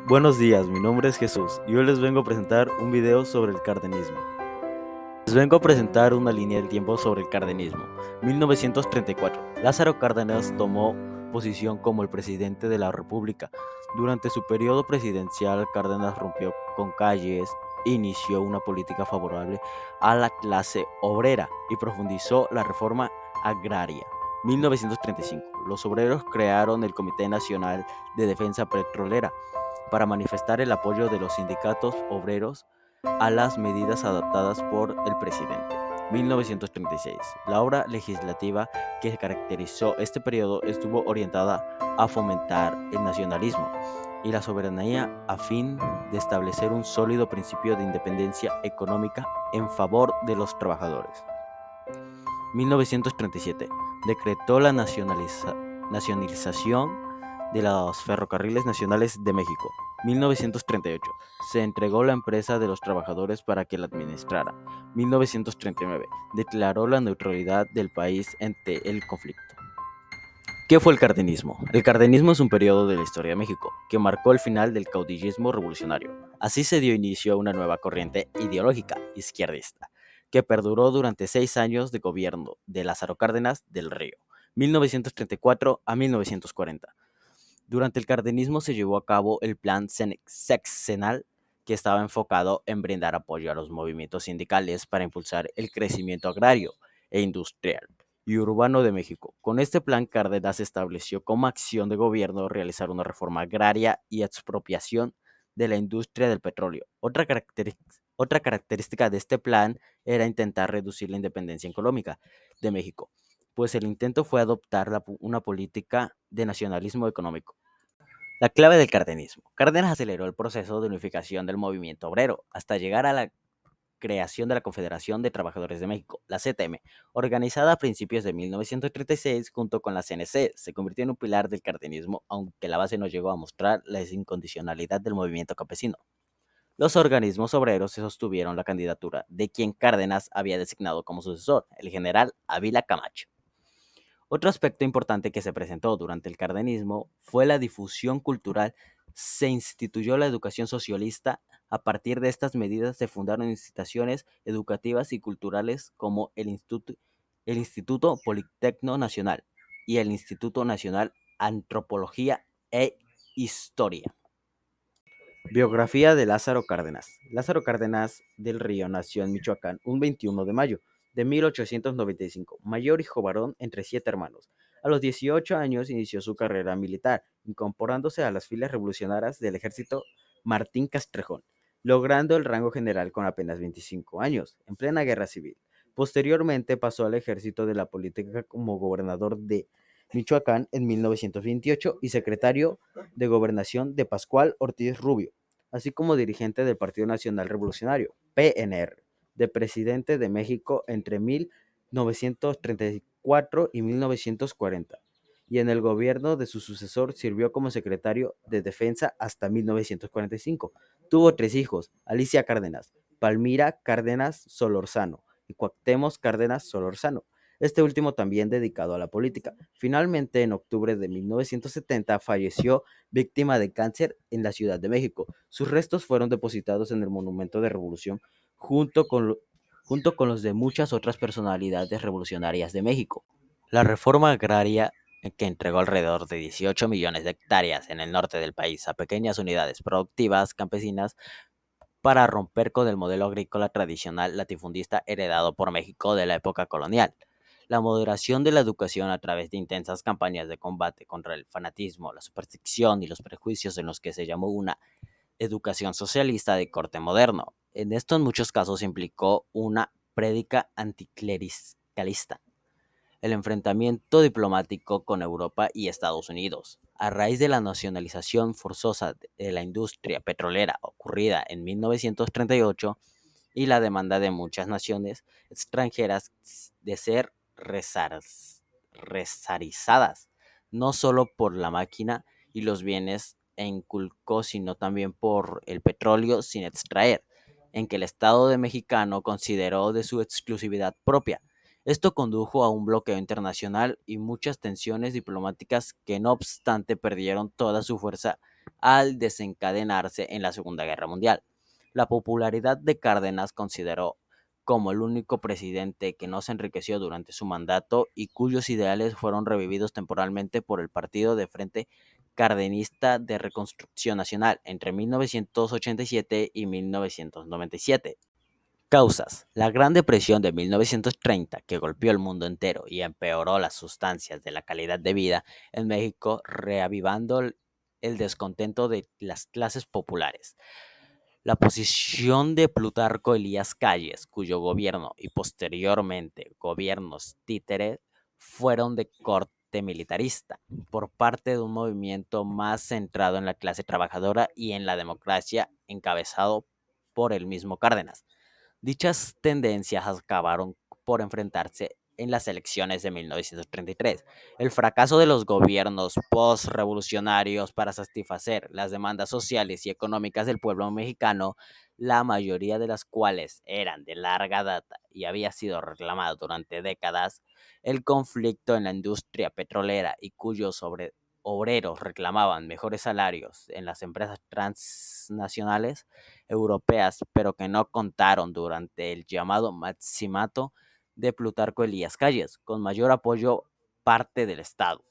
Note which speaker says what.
Speaker 1: Buenos días, mi nombre es Jesús y hoy les vengo a presentar un video sobre el cardenismo. Les vengo a presentar una línea del tiempo sobre el cardenismo. 1934. Lázaro Cárdenas tomó posición como el presidente de la República. Durante su periodo presidencial, Cárdenas rompió con Calles, inició una política favorable a la clase obrera y profundizó la reforma agraria. 1935. Los obreros crearon el Comité Nacional de Defensa Petrolera para manifestar el apoyo de los sindicatos obreros a las medidas adoptadas por el presidente. 1936. La obra legislativa que caracterizó este periodo estuvo orientada a fomentar el nacionalismo y la soberanía a fin de establecer un sólido principio de independencia económica en favor de los trabajadores. 1937. Decretó la nacionalización de los ferrocarriles nacionales de México. 1938. Se entregó la empresa de los trabajadores para que la administrara. 1939. Declaró la neutralidad del país ante el conflicto. ¿Qué fue el cardenismo? El cardenismo es un periodo de la historia de México que marcó el final del caudillismo revolucionario. Así se dio inicio a una nueva corriente ideológica izquierdista que perduró durante 6 años de gobierno de Lázaro Cárdenas del Río, 1934 a 1940. Durante el cardenismo se llevó a cabo el plan sexenal que estaba enfocado en brindar apoyo a los movimientos sindicales para impulsar el crecimiento agrario e industrial y urbano de México. Con este plan, Cárdenas estableció como acción de gobierno realizar una reforma agraria y expropiación de la industria del petróleo. Otra característica de este plan era intentar reducir la independencia económica de México, pues el intento fue adoptar una política de nacionalismo económico. La clave del cardenismo. Cárdenas aceleró el proceso de unificación del movimiento obrero hasta llegar a la creación de la Confederación de Trabajadores de México, la CTM, organizada a principios de 1936 junto con la CNC, se convirtió en un pilar del cardenismo, aunque la base no llegó a mostrar la incondicionalidad del movimiento campesino. Los organismos obreros se sostuvieron la candidatura de quien Cárdenas había designado como sucesor, el general Ávila Camacho. Otro aspecto importante que se presentó durante el cardenismo fue la difusión cultural. Se instituyó la educación socialista. A partir de estas medidas se fundaron instituciones educativas y culturales como el Instituto Politécnico Nacional y el Instituto Nacional Antropología e Historia. Biografía de Lázaro Cárdenas. Lázaro Cárdenas del Río nació en Michoacán un 21 de mayo de 1895, mayor hijo varón entre 7 hermanos. A los 18 años inició su carrera militar, incorporándose a las filas revolucionarias del ejército Martín Castrejón, logrando el rango general con apenas 25 años, en plena guerra civil. Posteriormente pasó al ejército de la política como gobernador de Michoacán en 1928 y secretario de Gobernación de Pascual Ortiz Rubio, así como dirigente del Partido Nacional Revolucionario, PNR, de presidente de México entre 1934 y 1940, y en el gobierno de su sucesor sirvió como secretario de Defensa hasta 1945. Tuvo 3 hijos, Alicia Cárdenas, Palmira Cárdenas Solorzano y Cuauhtémoc Cárdenas Solorzano, este último también dedicado a la política. Finalmente, en octubre de 1970, falleció víctima de cáncer en la Ciudad de México. Sus restos fueron depositados en el Monumento de Revolución junto con los de muchas otras personalidades revolucionarias de México. La reforma agraria que entregó alrededor de 18 millones de hectáreas en el norte del país a pequeñas unidades productivas campesinas para romper con el modelo agrícola tradicional latifundista heredado por México de la época colonial. La moderación de la educación a través de intensas campañas de combate contra el fanatismo, la superstición y los prejuicios en los que se llamó una educación socialista de corte moderno. En esto en muchos casos implicó una prédica anticlericalista, el enfrentamiento diplomático con Europa y Estados Unidos. A raíz de la nacionalización forzosa de la industria petrolera ocurrida en 1938 y la demanda de muchas naciones extranjeras de ser resarizadas, no solo por la máquina y los bienes inculcó, sino también por el petróleo sin extraer, en que el Estado de mexicano consideró de su exclusividad propia. Esto condujo a un bloqueo internacional y muchas tensiones diplomáticas que no obstante perdieron toda su fuerza al desencadenarse en la Segunda Guerra Mundial. La popularidad de Cárdenas consideró como el único presidente que no se enriqueció durante su mandato y cuyos ideales fueron revividos temporalmente por el Partido de Frente Cardenista de Reconstrucción Nacional entre 1987 y 1997. Causas. La Gran Depresión de 1930, que golpeó el mundo entero y empeoró las sustancias de la calidad de vida en México, reavivando el descontento de las clases populares. La posición de Plutarco Elías Calles, cuyo gobierno y posteriormente gobiernos títeres fueron de corte militarista, por parte de un movimiento más centrado en la clase trabajadora y en la democracia, encabezado por el mismo Cárdenas. Dichas tendencias acabaron por enfrentarse en las elecciones de 1933. El fracaso de los gobiernos postrevolucionarios para satisfacer las demandas sociales y económicas del pueblo mexicano, la mayoría de las cuales eran de larga data y había sido reclamado durante décadas, el conflicto en la industria petrolera y cuyos obreros reclamaban mejores salarios en las empresas transnacionales europeas, pero que no contaron durante el llamado Maximato de Plutarco Elías Calles, con mayor apoyo parte del Estado.